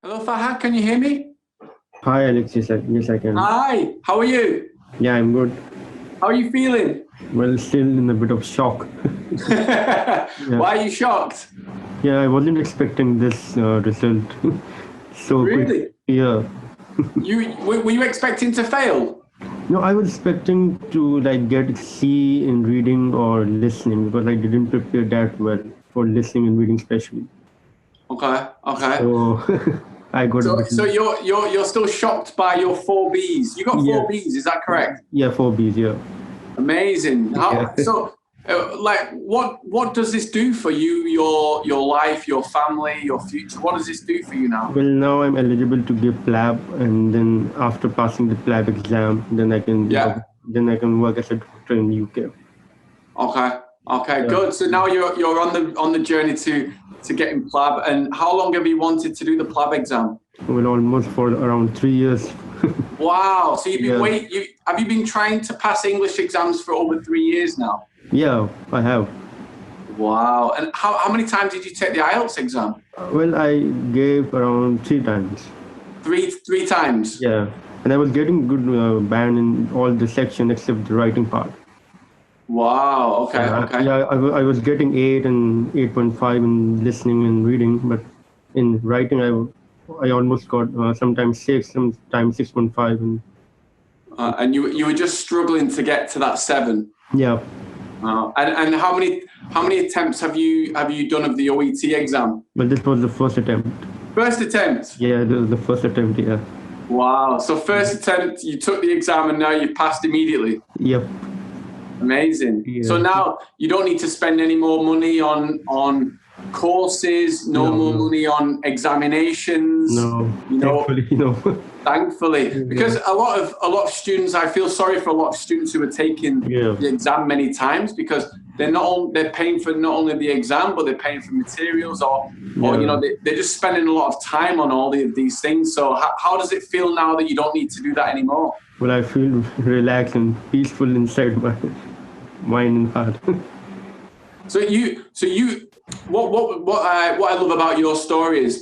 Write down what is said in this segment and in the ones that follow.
Hello, Fahad. Can you hear me? Hi, Alex. Yes, I can. Hi. How are you? Yeah, I'm good. How are you feeling? Well, still in a bit of shock. Why Yeah, are you shocked? yeah, I wasn't expecting this result so quick. Really? Yeah. Were you expecting to fail? No, I was expecting to like get C in reading or listening because I didn't prepare that well for listening and reading especially. Okay. Okay. So I got a So bit. so you're still shocked by your 4B's. You got Yeah, 4B's, is that correct? yeah, 4B's. Yeah. Amazing. Yeah. What does this do for you, your life, your family, your future? What does this do for you now? Well, now I'm eligible to give PLAB, and then after passing the PLAB exam, Yeah. then I can work as a doctor in UK. Okay. Okay. Yeah. Good. So now you're on the journey to getting PLAB. And how long have you wanted to do the PLAB exam? Well, almost for around 3 years. Wow. So you've been Yeah. have you been trying to pass English exams for over 3 years now? Yeah, I have. Wow. And how many times did you take the IELTS exam? Well, I gave around 3 times. Three times. Yeah, and I was getting good band in all the section except the writing part. Wow. Okay. Okay. Yeah, I was getting 8 and 8.5 in listening and reading, but in writing I almost got sometimes 6, sometimes 6.5, and And you were just struggling to get to that 7. yeah. And how many attempts have you done of the OET exam? But this was the first attempt. First attempt. Yeah, the first attempt. Yeah. Wow. So first attempt, you took the exam and now you passed immediately. Yep. Amazing. Yeah. So now you don't need to spend any more money on courses, no more money on examinations. No, You know, thankfully, no. thankfully, because a lot of students, I feel sorry for a lot of students who are taking Yeah. the exam many times because they're paying for not only the exam but they're paying for materials or Yeah. they're just spending a lot of time on all these things. So how does it feel now that you don't need to do that anymore? Well, I feel relaxed and peaceful inside my mind and heart. So what I love about your story is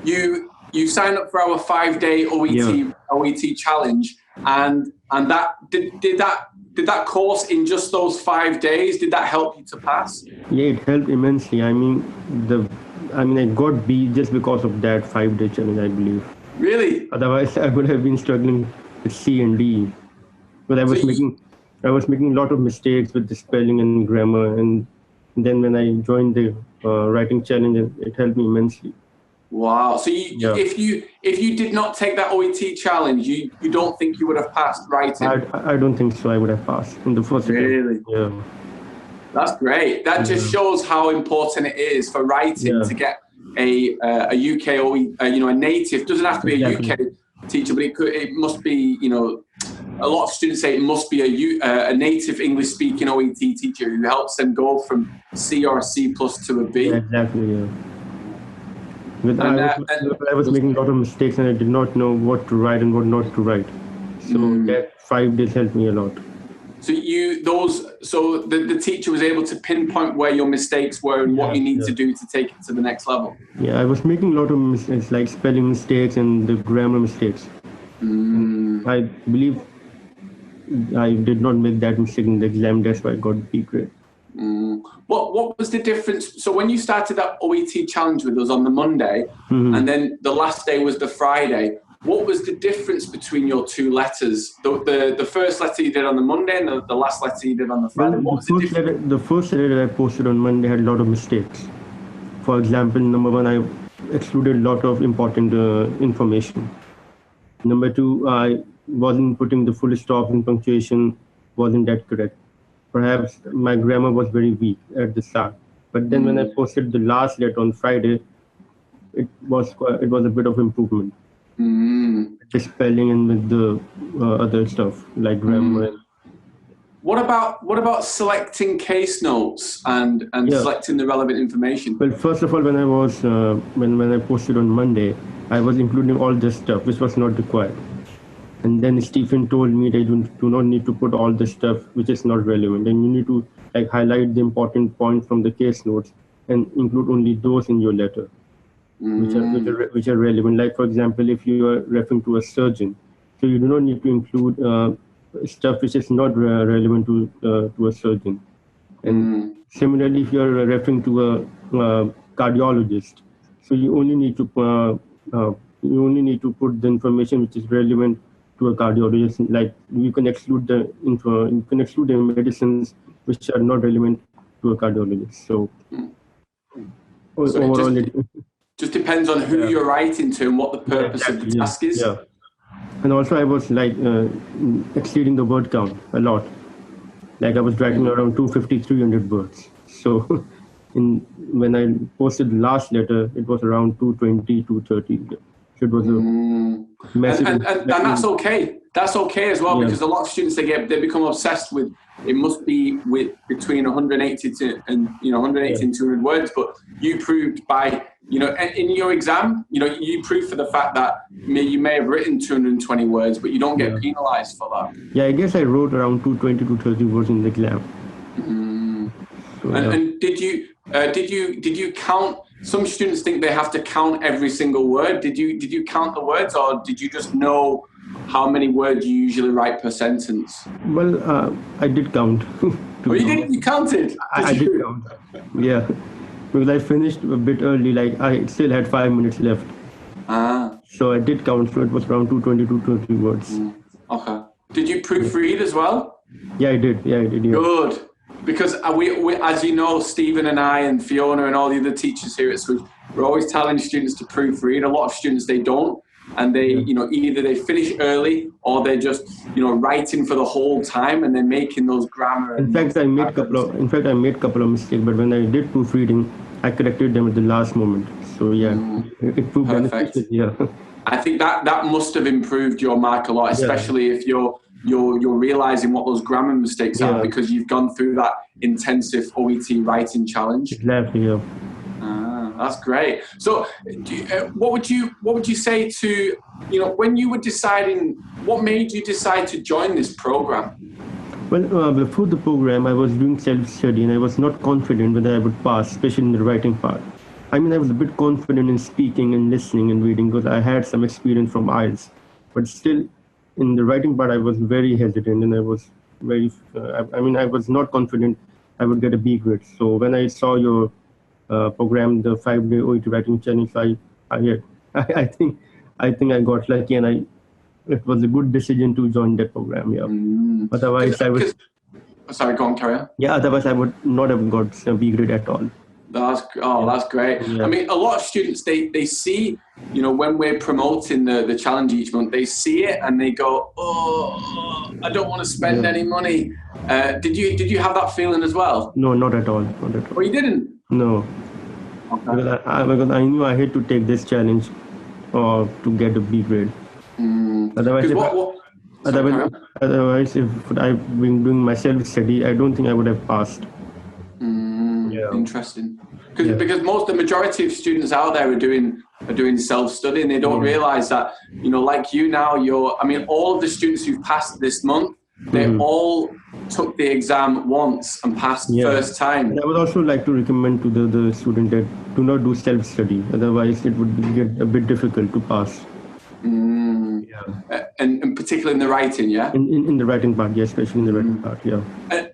you signed up for our 5-day OET challenge, and that did that course in just those 5 days, did that help you to pass? Yeah, it helped immensely. I got B just because of that 5-day challenge, I believe. Really? Otherwise, I would have been struggling with C and D. But I was making a lot of mistakes with the spelling and grammar, and then when I joined the writing challenge, it helped me immensely. Wow. So Yeah. if you did not take that OET challenge, you don't think you would have passed writing? I don't think so. I would have passed in the first Really? attempt. Yeah. That's great. That just shows how important it is for writing to get a UK a native. Doesn't have to be a UK teacher, but it must be, a lot of students say it must be a native English speaking OET teacher who helps them go from C or a C plus to a B. Yeah, exactly. Yeah. But I was making a lot of mistakes and I did not know what to write and what not to write. So that 5 days helped me a lot. So the teacher was able to pinpoint where your mistakes were and what you need to do to take it to the next level. Yeah, I was making a lot of mistakes, like spelling mistakes and the grammar mistakes. I believe I did not make that mistake in the exam. That's why I got B grade. What was the difference? So when you started that OET challenge with us on the Monday, and then the last day was the Friday, what was the difference between your two letters? The first letter you did on the Monday and the last letter you did on the Friday. Well, the first letter that I posted on Monday had a lot of mistakes. For example, number 1, I excluded a lot of important information. Number 2, I wasn't putting the full stop and punctuation wasn't that correct. Perhaps my grammar was very weak at the start. But then when I posted the last letter on Friday, it was a bit of improvement. The spelling and with the other stuff like grammar. What about selecting case notes and selecting the relevant information? Well, first of all, when I was when I posted on Monday, I was including all this stuff which was not required. And then Stephen told me that you do not need to put all the stuff which is not relevant, and you need to highlight the important points from the case notes and include only those in your letter. which are relevant. Like, for example, if you are referring to a surgeon, so you do not need to include stuff which is not relevant to a surgeon. And similarly, if you are referring to a cardiologist, so you only need to put the information which is relevant to a cardiologist. Like, you can exclude the medicines which are not relevant to a cardiologist. So overall, it just depends on who you're writing to and what the purpose of the task is. Yeah. And also, I was like exceeding the word count a lot. Like, I was writing around 250, 300 words. So when I posted the last letter, it was around 220, 230. So it was a massive. And that's okay. That's okay as well, because a lot of students they become obsessed with it must be between 180 and 200 words. But you proved by in your exam, you proved for the fact that you may have written 220 words, but you don't get penalized for that. Yeah, I guess I wrote around 220 to 30 words in the exam. So, and did you count? Some students think they have to count every single word. Did you count the words, or did you just know how many words you usually write per sentence? Well, I did count. Oh, you did? You counted? I did count. Yeah, because I finished a bit early. Like, I still had 5 minutes left. So I did count. So it was around 220 to 230 words. Okay. Did you proofread as well? Yeah, I did. Yeah. Good. Because we, as you know, Stephen and I and Fiona and all the other teachers here at school, we're always telling students to proofread. A lot of students, they don't. And they, either they finish early or they're just, writing for the whole time and they're making those grammar. In fact, I made a couple of mistakes, but when I did proofreading, I corrected them at the last moment. So it proved beneficial. Yeah. I think that must have improved your mark a lot, especially if you're realizing what those grammar mistakes are, because you've gone through that intensive OET writing challenge. Exactly. Yeah. That's great. So, what would you say to when you were deciding? What made you decide to join this program? Well, before the program, I was doing self-study, and I was not confident whether I would pass, especially in the writing part. I mean, I was a bit confident in speaking and listening and reading because I had some experience from IELTS, but still, in the writing part, I was very hesitant, and I was very. I was not confident I would get a B grade. So when I saw your program, the 5-day OET writing challenge, I think I got lucky, and it was a good decision to join that program. Yeah. Otherwise, Sorry, go on, carry on. Yeah. Otherwise, I would not have got a B grade at all. That's great. Yeah. I mean, a lot of students they see, when we're promoting the challenge each month, they see it and they go, "Oh, I don't want to spend any money." Did you have that feeling as well? No, not at all. Oh, you didn't? No. Okay. Because I knew I had to take this challenge or to get a B grade. Otherwise, if I've been doing my self-study, I don't think I would have passed. Interesting. Because the majority of students out there are doing self-study, and they don't realize that, like you now, all of the students who've passed this month, they all took the exam once and passed first time. And I would also like to recommend to the student that do not do self-study. Otherwise, it would get a bit difficult to pass. And particularly in the writing, in the writing part, especially in the writing part,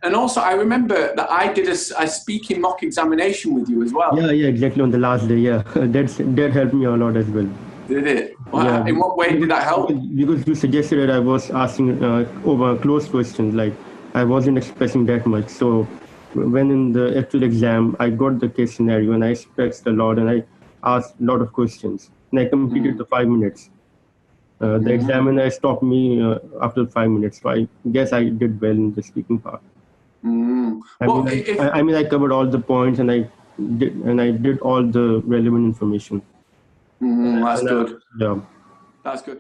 and also I remember that I did a speaking mock examination with you as well. Yeah, exactly, on the last day. That helped me a lot as well. Did it? Well, in what way did that help? Because you suggested that I was asking over close questions, like I wasn't expressing that much. So when in the actual exam, I got the case scenario and I expressed a lot and I asked a lot of questions and I completed the 5 minutes. The examiner stopped me after 5 minutes, so I guess I did well in the speaking part. I covered all the points and I did all the relevant information. That's good. Yeah, that's good.